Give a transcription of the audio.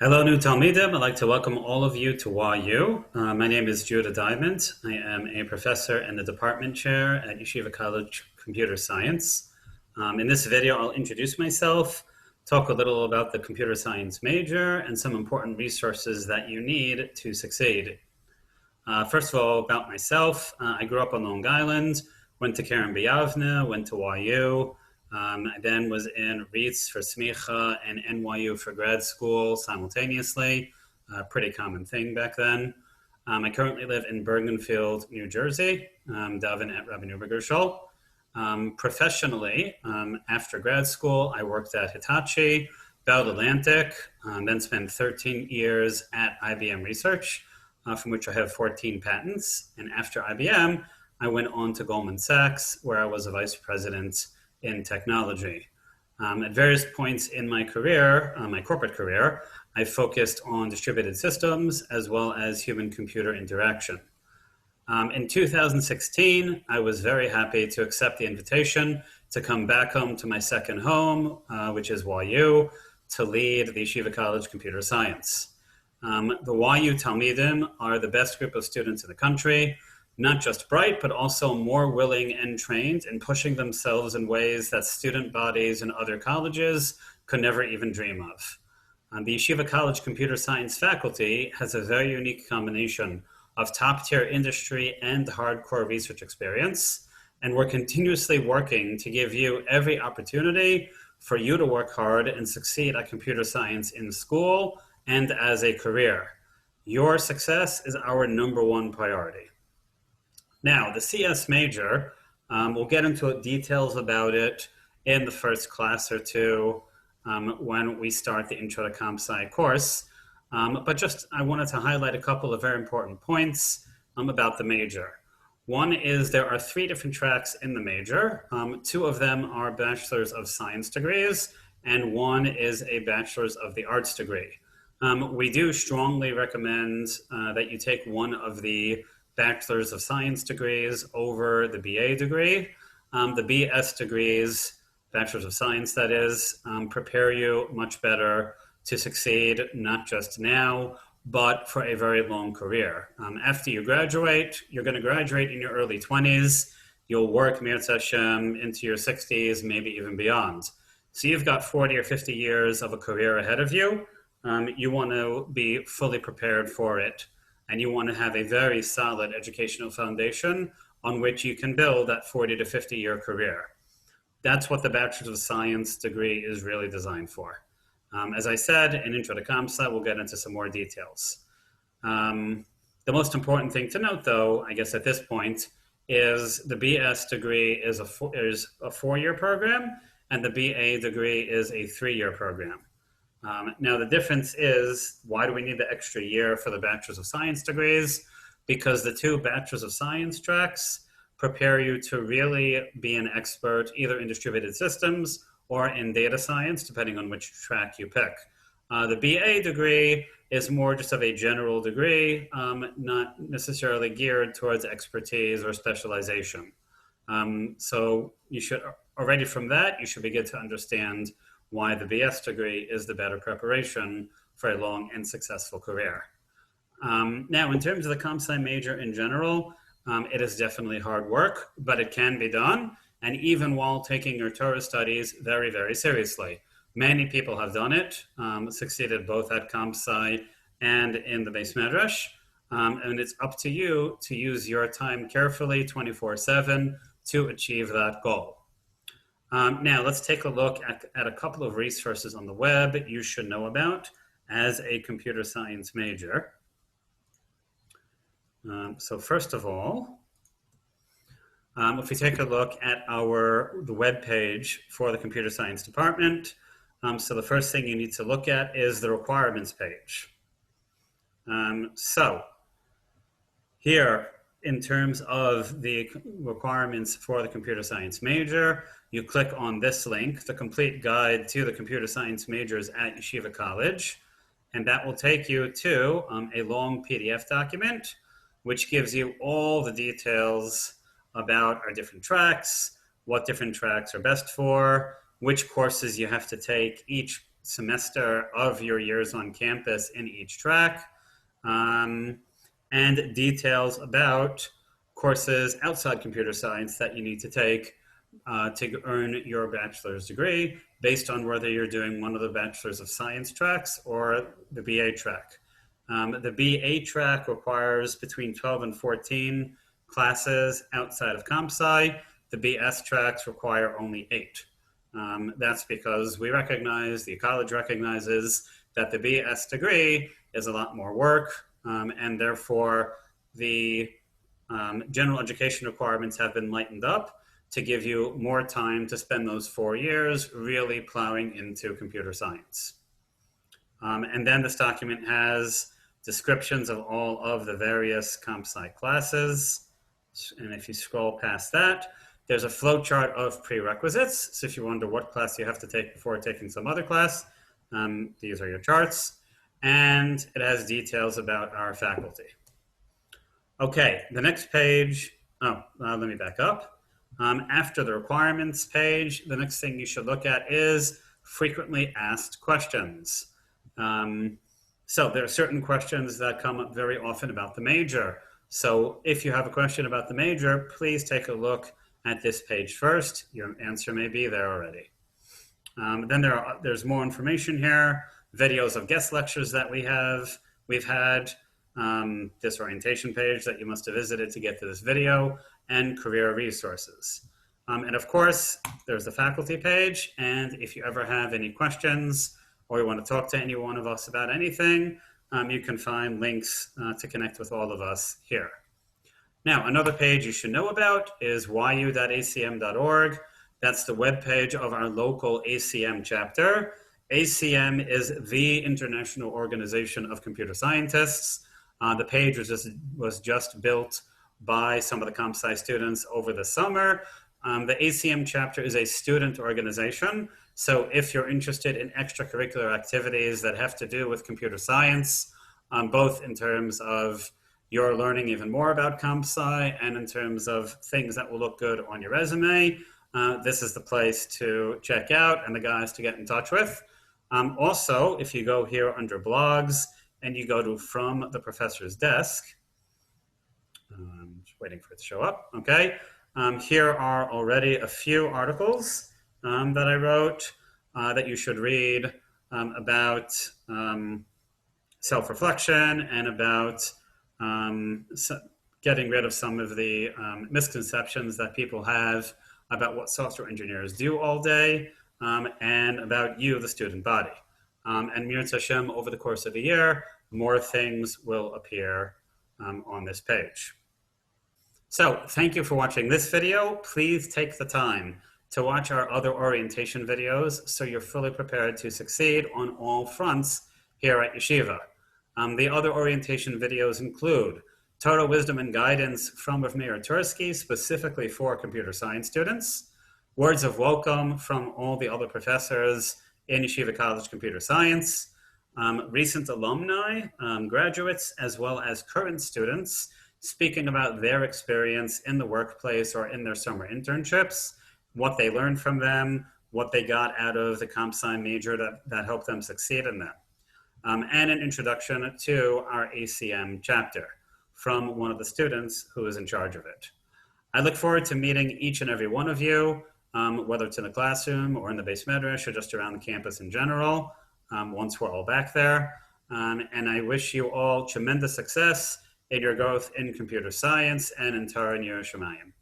Hello, new Talmidim. I'd like to welcome all of you to YU. My name is Judah Diament. I am a professor and the department chair at Yeshiva College Computer Science. In this video, I'll introduce myself, talk a little about the computer science major, and some important resources that you need to succeed. First of all, about myself, I grew up on Long Island, went to Karen B'Yavne, went to YU. I then was in REITs for smicha and NYU for grad school simultaneously, a pretty common thing back then. I currently live in Bergenfield, New Jersey, daven at Rabbi Neuberger Shul. Professionally, after grad school, I worked at Hitachi, Bell Atlantic, then spent 13 years at IBM Research, from which I have 14 patents. And after IBM, I went on to Goldman Sachs, where I was a vice president in technology. At various points in my career, my corporate career, I focused on distributed systems as well as human-computer interaction. In 2016, I was very happy to accept the invitation to come back home to my second home, which is YU, to lead the Yeshiva College Computer Science. The YU Talmidim are the best group of students in the country, not just bright, but also more willing and trained in pushing themselves in ways that student bodies and other colleges could never even dream of. The Yeshiva College Computer Science faculty has a very unique combination of top-tier industry and hardcore research experience, and we're continuously working to give you every opportunity for you to work hard and succeed at computer science in school and as a career. Your success is our number one priority. Now, the CS major, we'll get into details about it in the first class or two when we start the Intro to Comp Sci course. But just I wanted to highlight a couple of very important points about the major. One is there are 3 different tracks in the major. 2 of them are Bachelor's of Science degrees, and 1 is a Bachelor's of the Arts degree. We do strongly recommend that you take one of the Bachelor's of Science degrees over the BA degree. The BS degrees, Bachelor's of Science that is, prepare you much better to succeed, not just now, but for a very long career. After you graduate, you're going to graduate in your early 20s. You'll work Mirz Hashem into your 60s, maybe even beyond. So you've got 40 or 50 years of a career ahead of you. You want to be fully prepared for it. And you want to have a very solid educational foundation on which you can build that 40 to 50 year career. That's what the Bachelor's of Science degree is really designed for. As I said, in Intro to Comp Sci, we'll get into some more details. The most important thing to note, though, I guess at this point, is the BS degree is a 4-year program, and the BA degree is a 3-year program. Now, the difference is, why do we need the extra year for the Bachelor's of Science degrees? Because the 2 Bachelor's of Science tracks prepare you to really be an expert either in distributed systems or in data science, depending on which track you pick. The BA degree is more just of a general degree, not necessarily geared towards expertise or specialization. So you should, already from that, you should begin to understand why the BS degree is the better preparation for a long and successful career. Now, in terms of the Comp Sci major in general, it is definitely hard work, but it can be done, and even while taking your Torah studies very, very seriously. Many people have done it, succeeded both at Comp Sci and in the Beis Medrash, and it's up to you to use your time carefully 24/7 to achieve that goal. Now, let's take a look at a couple of resources on the web you should know about as a computer science major. So first of all, if we take a look at the web page for the computer science department, so the first thing you need to look at is the requirements page. So here, in terms of the requirements for the computer science major, you click on this link, the complete guide to the computer science majors at Yeshiva College, and that will take you to a long PDF document, which gives you all the details about our different tracks, what different tracks are best for, which courses you have to take each semester of your years on campus in each track, and details about courses outside computer science that you need to take to earn your bachelor's degree based on whether you're doing one of the Bachelor's of Science tracks or the BA track. The BA track requires between 12 and 14 classes outside of comp sci. The BS tracks require only 8. That's because we recognize, the college recognizes, that the BS degree is a lot more work, and therefore the general education requirements have been lightened up to give you more time to spend those 4 years really plowing into computer science. And then this document has descriptions of all of the various comp sci classes. And if you scroll past that, there's a flowchart of prerequisites. So if you wonder what class you have to take before taking some other class, these are your charts. And it has details about our faculty. Okay, the next page, let me back up. After the requirements page, the next thing you should look at is frequently asked questions. So there are certain questions that come up very often about the major. So if you have a question about the major, please take a look at this page first. Your answer may be there already. Then there's more information here, videos of guest lectures that we've had, this orientation page that you must have visited to get to this video, and career resources. And of course, there's the faculty page, and if you ever have any questions or you want to talk to any one of us about anything, you can find links to connect with all of us here. Now, another page you should know about is yu.acm.org. That's the webpage of our local ACM chapter. ACM is the International Organization of Computer Scientists. The page was just built by some of the comp sci students over the summer. The ACM chapter is a student organization. So if you're interested in extracurricular activities that have to do with computer science, both in terms of you're learning even more about comp sci and in terms of things that will look good on your resume, this is the place to check out and the guys to get in touch with. Also, if you go here under blogs and you go to From the Professor's Desk, just waiting for it to show up, okay. Here are already a few articles that I wrote that you should read about self-reflection and about getting rid of some of the misconceptions that people have about what software engineers do all day and about you, the student body. And Mir Hashem, over the course of a year, more things will appear on this page. So thank you for watching this video. Please take the time to watch our other orientation videos so you're fully prepared to succeed on all fronts here at Yeshiva. The other orientation videos include Torah Wisdom and Guidance from Rav Meir Tursky, specifically for computer science students, words of welcome from all the other professors in Yeshiva College Computer Science, recent alumni, graduates, as well as current students, speaking about their experience in the workplace or in their summer internships, what they learned from them, what they got out of the comp sci major that helped them succeed in them, and an introduction to our ACM chapter from one of the students who is in charge of it. I look forward to meeting each and every one of you, whether it's in the classroom or in the base medrash or just around the campus in general, once we're all back there. And I wish you all tremendous success in your growth in computer science and in Torah and Yerushalayim.